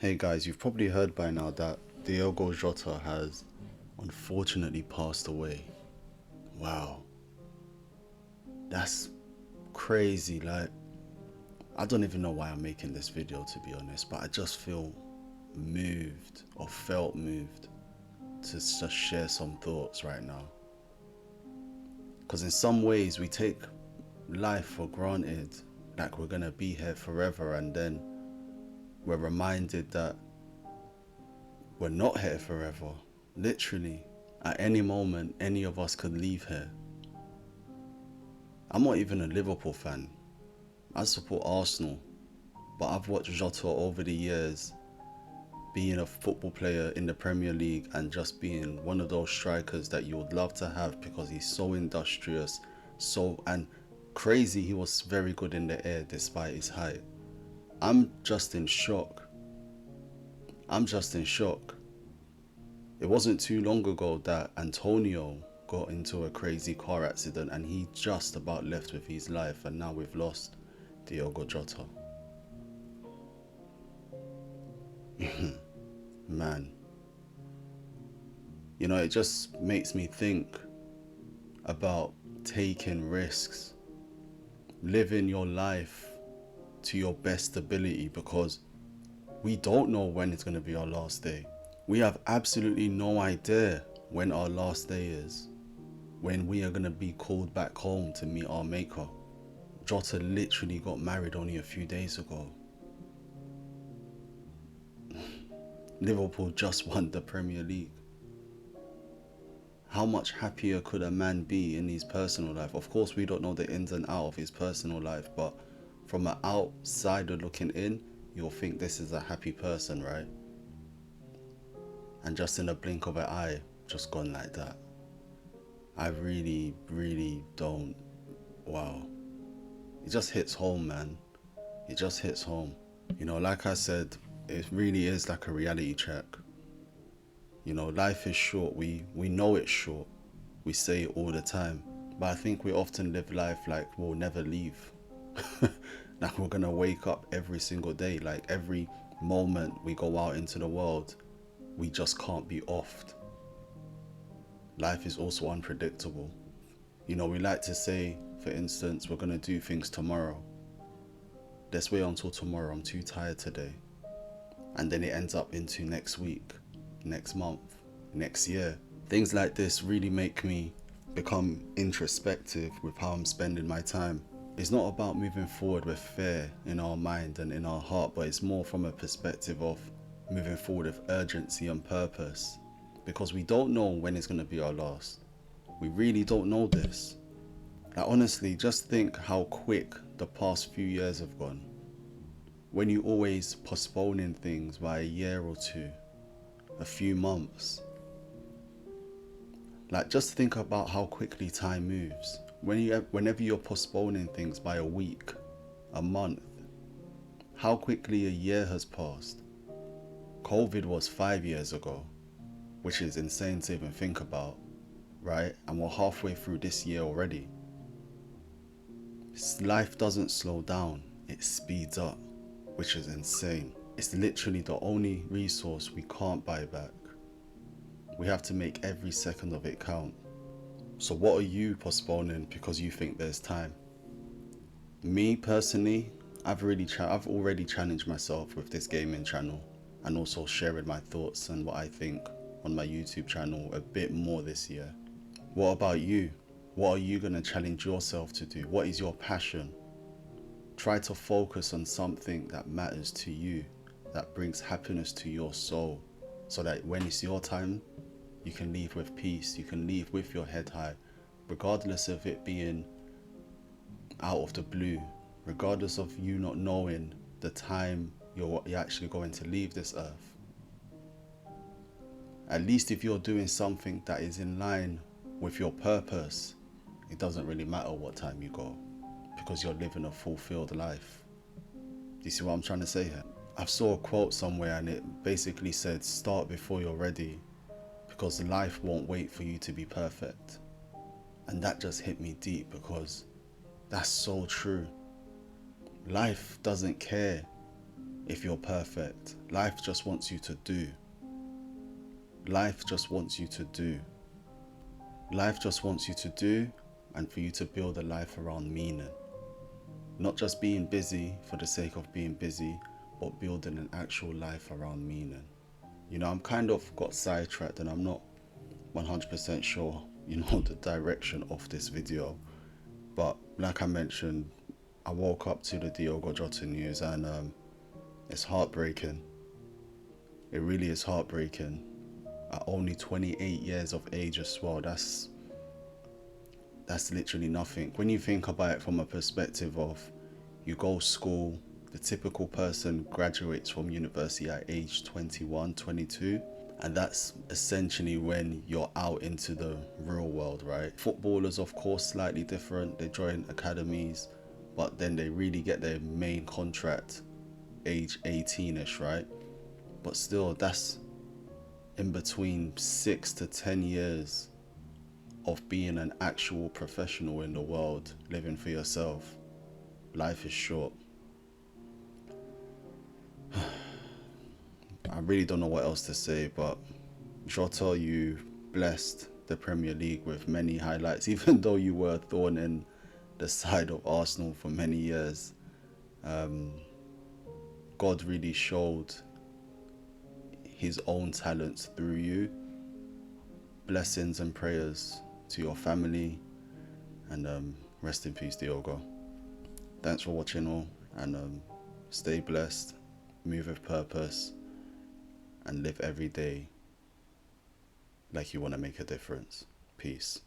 Hey guys, you've probably heard by now that Diogo Jota has unfortunately passed away. Wow, that's crazy. Like, I don't even know why I'm making this video, to be honest, but I just feel moved or felt moved to just share some thoughts right now. Because in some ways, we take life for granted, like we're gonna be here forever, and then we're reminded that we're not here forever. Literally, at any moment, any of us could leave here. I'm not even a Liverpool fan. I support Arsenal, but I've watched Jota over the years being a football player in the Premier League and just being one of those strikers that you would love to have because he's so industrious, and crazy. He was very good in the air despite his height. I'm just in shock. I'm just in shock. It wasn't too long ago that Antonio got into a crazy car accident and he just about left with his life, and now we've lost Diogo Jota. Man, it just makes me think about taking risks, living your life to your best ability, because we don't know when it's going to be our last day. We have absolutely no idea when our last day is, when we are going to be called back home to meet our maker. Jota literally got married only a few days ago. Liverpool just won the Premier League. How much happier could a man be in his personal life? Of course, we don't know the ins and outs of his personal life, but from an outsider looking in, you'll think this is a happy person, right? And just in a blink of an eye, just gone like that. I really, really don't. Wow. It just hits home, man. It just hits home. Like I said, it really is like a reality check. Life is short. We know it's short. We say it all the time. But I think we often live life like we'll never leave. Like we're gonna wake up every single day. Like every moment we go out into the world, we just can't be offed. Life is also unpredictable. We like to say, for instance, we're gonna do things tomorrow. Let's wait until tomorrow. I'm too tired today. And then it ends up into next week, next month, next year. Things like this really make me become introspective with how I'm spending my time. It's not about moving forward with fear in our mind and in our heart, but it's more from a perspective of moving forward with urgency and purpose. Because we don't know when it's going to be our last. We really don't know this. Like, honestly, just think how quick the past few years have gone. When you always postponing things by a year or two, a few months. Like, just think about how quickly time moves. Whenever you're postponing things by a week, a month, how quickly a year has passed. COVID was 5 years ago, which is insane to even think about, right? And we're halfway through this year already. Life doesn't slow down, it speeds up, which is insane. It's literally the only resource we can't buy back. We have to make every second of it count. So what are you postponing because you think there's time? Me personally, I've already challenged myself with this gaming channel, and also sharing my thoughts and what I think on my YouTube channel a bit more this year. What about you? What are you going to challenge yourself to do? What is your passion? Try to focus on something that matters to you, that brings happiness to your soul, so that when it's your time, you can leave with peace, you can leave with your head high, regardless of it being out of the blue, regardless of you not knowing the time you're actually going to leave this earth. At least if you're doing something that is in line with your purpose, it doesn't really matter what time you go, because you're living a fulfilled life. Do you see what I'm trying to say here? I saw a quote somewhere and it basically said, start before you're ready, because life won't wait for you to be perfect. And that just hit me deep, because that's so true. Life doesn't care if you're perfect. Life just wants you to do. Life just wants you to do. Life just wants you to do, and for you to build a life around meaning. Not just being busy for the sake of being busy, but building an actual life around meaning. You know, I'm kind of got sidetracked and I'm not 100% sure, you know, the direction of this video. But like I mentioned, I woke up to the Diogo Jota news, and it's heartbreaking. It really is heartbreaking. At only 28 years of age as well, that's literally nothing. When you think about it from a perspective of, you go school, the typical person graduates from university at age 21, 22, and that's essentially when you're out into the real world, right? Footballers, of course, slightly different. They join academies, but then they really get their main contract age 18ish, right? But still, that's in between 6 to 10 years of being an actual professional in the world, living for yourself. Life is short. I really don't know what else to say, but Jota, you blessed the Premier League with many highlights, even though you were a thorn in the side of Arsenal for many years. God really showed his own talents through you. Blessings and prayers to your family, and rest in peace, Diogo. Thanks for watching all, and stay blessed, move with purpose, and live every day like you want to make a difference. Peace.